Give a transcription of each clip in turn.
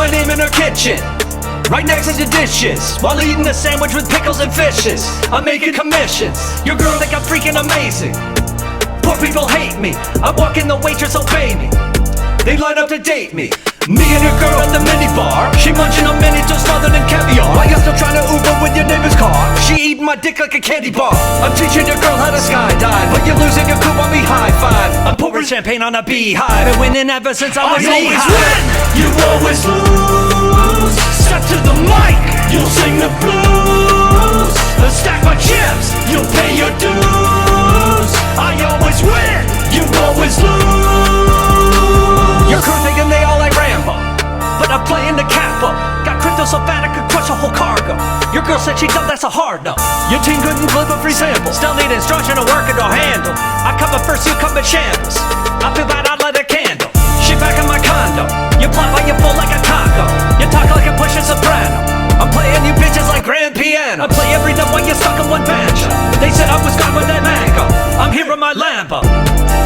my name in her kitchen, right next to the dishes, while eating a sandwich with pickles and fishes. I'm making commissions. Your girl think I'm freaking amazing. Poor people hate me. I'm walking, the waitress obey me. They line up to date me. Me and your girl at the minibar. She munching on mini toast smothered in caviar. While you're still trying to Uber with your neighbor's car. She eating my dick like a candy bar. I'm teaching your girl how to skydive, but you're losing your cool while we high five. I'm pouring champagne on a beehive. Been winning ever since I was always win, you always lose. Step to the mic, you'll sing the blues. Stack my chips, you'll pay your dues. I always win, you always lose. Your crew thinking they all like Rambo, but I'm playing the capo. Got crypto so fat I could crush a whole cargo. Your girl said she done, that's a hard no. Your team couldn't flip a free sample. Still need instruction to work it or handle. I come in first, you come in shambles. I feel bad, I'd light a candle. She back in my condo. You plot while you full like a taco. You talk like a pushing soprano. I'm playing you bitches like grand piano. I play every note while you're stuck in one banjo. They said I was gone with that mango. I'm here in my Lambo.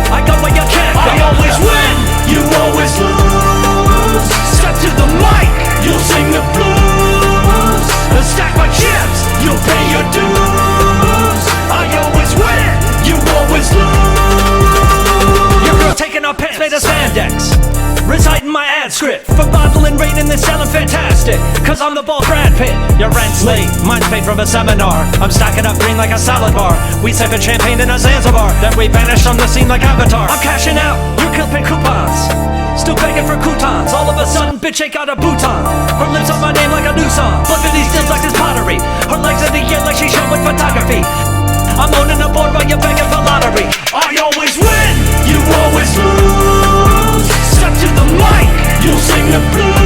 I go where you can't go. I always win, you always lose. Step to the mic, you'll sing the blues. Stack my chips, you'll pay your dues. I always win, you always lose. Your girl taking our pants made of spandex, reciting my ad script for bottling rain and then selling fantastic. Cause I'm the bald Brad Pitt. Your rent's late, mine's paid from a seminar. I'm stacking up green like a salad bar. We sipping champagne in a Zanzibar, then we vanish from the scene like Avatar. I'm cashing out, you're clipping coupons, still begging for croutons. All of a sudden, bitch ain't got a bouton. Her lips on my name like a new song. Flipping these stills like this pottery. Her legs in the air like she shot with photography. I'm owning a board while you're begging for lottery. I always win, you always lose. Step to the mic, you'll sing the blues.